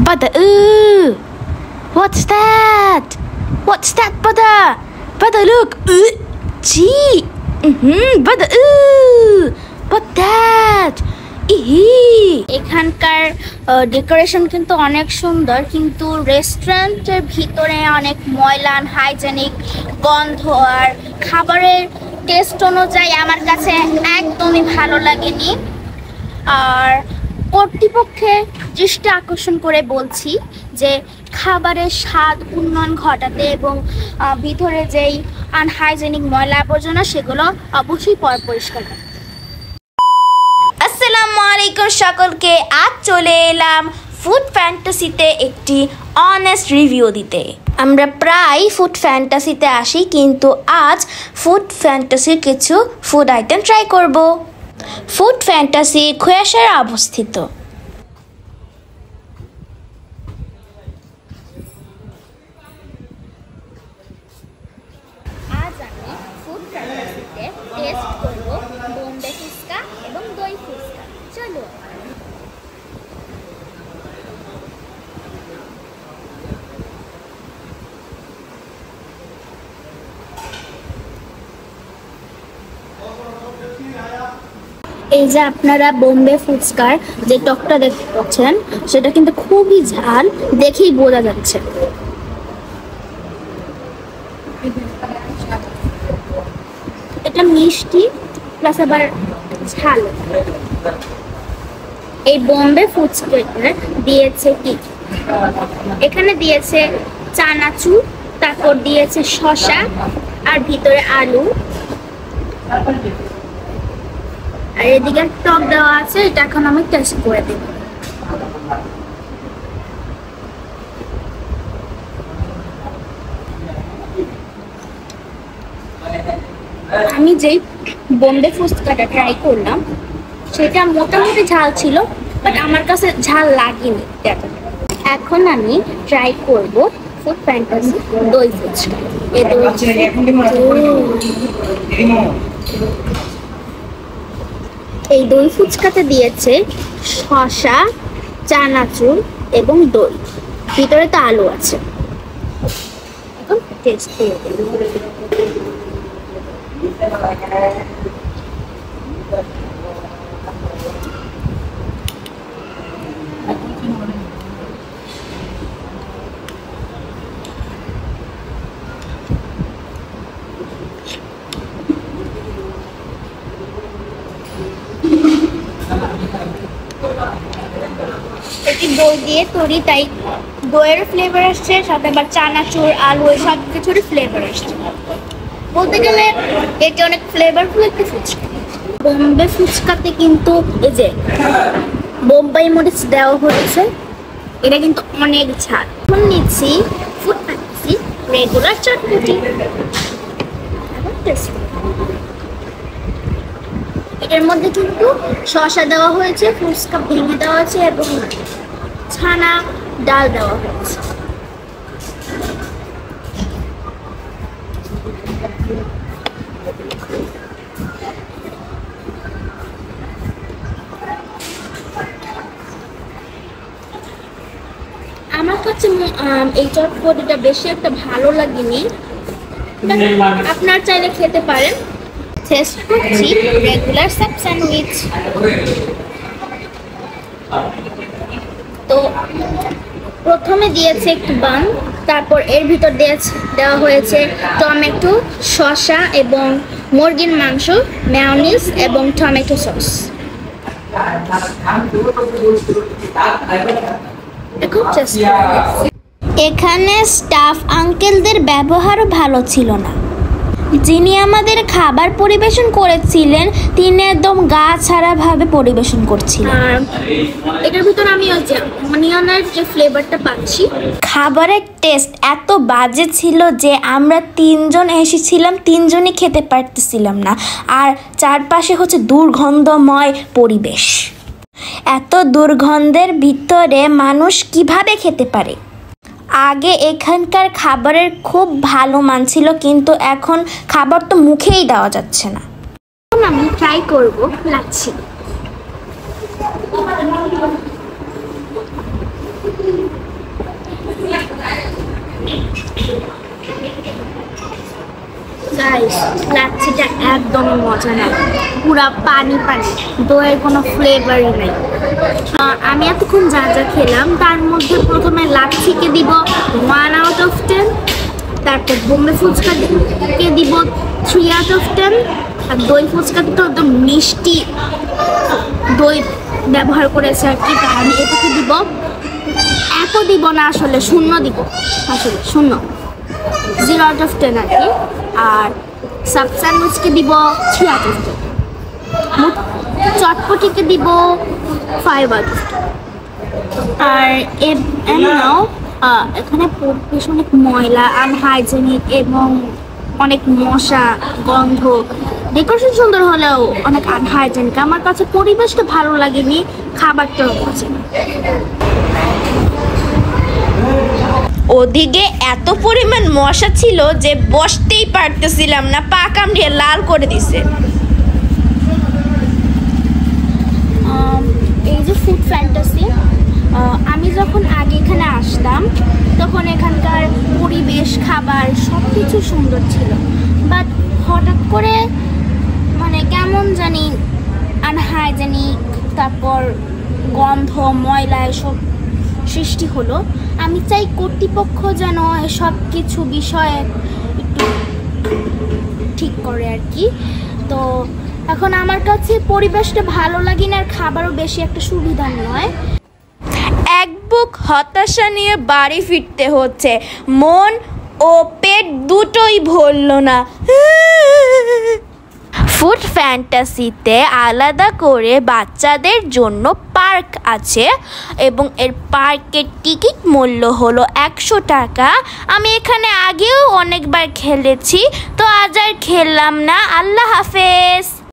Brother, ooh, what's that? What's that, brother? Brother, look. Gee. Brother, ooh, what's that? এখানকার decoration কিন্তু অনেক সুন্দর, কিন্তু রেস্টুরেন্টের ভিতরে অনেক ময়লা, হাইজেনিক গন্ধ, আর খাবারের টেস্ট অনুযায়ী আমার কাছে একদমই ভালো লাগেনি। আর কর্তৃপক্ষের দৃষ্টি আকর্ষণ করে বলছি যে খাবারের স্বাদ উন্নয়ন ঘটাতে এবং ভিতরে যেই আনহাইজেনিক ময়লা আবর্জনা সেগুলো অবশ্যই পরিষ্কার করতে। আসসালামু আলাইকুম সকলকে, আজ চলে এলাম ফুড ফ্যান্টাসিতে একটি অনেস্ট রিভিউ দিতে। আমরা প্রায় ফুড ফ্যান্টাসিতে আসি, কিন্তু আজ ফুড ফ্যান্টাসির কিছু ফুড আইটেম ট্রাই করব। ফুড ফ্যান্টাসি খুয়াশায় অবস্থিত। আজ আমি ফুড ফ্যান্টাসিতে টেস্ট করব বোম্বে ফুচকা এবং দই ফুচকা। চলো। এই যে আপনারা বোম্বে ফুচকার যে টকটা দেখতে পাচ্ছেন, সেটা কিন্তু খুবই ঝাল, দেখেই বোঝা যাচ্ছে। এটা মিষ্টি প্লাস আবার ঝাল। এই বোম্বে ফুচকা দিয়েছে কি, এখানে দিয়েছে চানাচুর, তারপর দিয়েছে শসা, আর ভিতরে আলু, আর এদিকে টক দেওয়া আছে। এটা এখন আমি টেস্ট করে দেব। আমি যেই বোম্বে ফুচকাটা ট্রাই করলাম সেটা মোটামুটি ঝাল ছিল, বাট আমার কাছে ঝাল লাগেনি। এখন আমি ট্রাই করব ফুড ফ্যান্টাসি দই ফুচকা। এই দই ফুচকাতে দিয়েছে শসা, চানাচুর এবং দই, ভিতরে তো আলু আছে। এখন টেস্ট করে এটি দই দিয়ে তৈরি, তাই দইয়ের ফ্লেভার আসছে, সাথে আবার চানাচুর, আলু, সব কিছুরই ফ্লেভার আসছে। বলতে গেলে এটি অনেক ফ্লেভারফুল একটি ফুচকা। বোম্বে ফুচকাতে কিন্তু এই যে বোম্বাই মরিচ দেওয়া হয়েছে, এটা কিন্তু অনেক ঝাল। এখন নিচ্ছি ফুড ফ্যান্টাসি রেগুলার চটপটি। এটার মধ্যে কিন্তু শসা দেওয়া হয়েছে, ফুচকা ভেঙে দেওয়া আছে এবং ছানা ডাল দেওয়া হয়েছে। আমার কাছে এই চটপটিটা বেশি একটা ভালো লাগেনি, আপনার চাইলে খেতে পারেন। টেস্ট করছি রেগুলার সাব স্যান্ডউইচ। তো প্রথমে দিয়েছে একটু বান, তারপর এর ভিতর দেওয়া হয়েছে টমেটো, শসা এবং মুরগির মাংস, মেয়োনিজ এবং টমেটো সস। এখানে স্টাফ আঙ্কেলদের ব্যবহারও ভালো ছিল না। যিনি আমাদের খাবার পরিবেশন করেছিলেন তিনি একদম গা ছাড়া ভাবে পরিবেশন করছিলেন। এটার ভিতরে আমি অনিয়নের যে ফ্লেভারটা পাচ্ছি। খাবারের টেস্ট এত বাজে ছিল যে আমরা তিনজন এসেছিলাম, তিনজনই খেতে পারতেছিলাম না। আর চারপাশে হচ্ছে দুর্গন্ধময় পরিবেশ। এত দুর্গন্ধের ভিতরে মানুষ কিভাবে খেতে পারে? আগে এখানকার খাবারের খুব ভালো মান ছিল, কিন্তু এখন খাবার তো মুখেই দেওয়া যাচ্ছে না। আমি ট্রাই করব লাচ্ছি। লাচ্ছিটা একদমই মজা না, পুরা পানি পানি, দইয়ের কোনো ফ্লেভারই নাই। আমি এতক্ষণ যা যা খেলাম তার মধ্যে প্রথমে লাচ্ছিকে দিব 1 out of 10, তারপর বোম্বে ফুচকাকে দিব 3 out of 10, আর দই ফুচকাতে তো একদম মিষ্টি দই ব্যবহার করেছে আর কি, তাই আমি এটাকে দিব, এত দিব না আসলে, 0 দিব, আসলে 0, 0 out of 10 আর কি। আর সাব স্যান্ডউইচকে দিব 3 out of 10, চটপটিকে দিব 5 out of 10। আর এখানে পরিবেশ অনেক ময়লা, আনহাইজেনিক এবং অনেক মশা গন্ধ, ডেকোরেশন সুন্দর হলেও অনেক আনহাইজেনিক। আমার কাছে পরিবেশটা ভালো লাগেনি, খাবারটাও পছন্দ। ওদিকে এত পরিমাণ মশা ছিল যে বসতেই পারতেছিলাম না, পা কামড়িয়ে লাল করে দিছে। এই যে ফুড ফ্যান্টাসি, আমি যখন আগে এখানে আসতাম তখন এখানকার পরিবেশ, খাবার সব কিছু সুন্দর ছিল, বাট হঠাৎ করে মানে কেমন জানি আনহাইজেনিক, তারপর গন্ধ, ময়লা এসব সৃষ্টি হলো। আমি চাই কর্তৃপক্ষ যেন এসব কিছু বিষয়ে একটু ঠিক করে আর কি। তো এখন আমার কাছে পরিবেশটা ভালো লাগে না, আর খাবারও বেশি একটা সুবিধা নয়। এক বুক হতাশা নিয়ে বাড়ি ফিরতে হচ্ছে, মন ও পেট দুটোই ভরল না। ফুড ফ্যান্টাসিতে আলাদা করে বাচ্চাদের জন্য পার্ক আছে এবং এর পার্কের টিকিট মূল্য হলো 100 টাকা। আমি এখানে আগেও অনেকবার খেলেছি, তো আজ আর খেললাম না। আল্লাহ হাফেজ।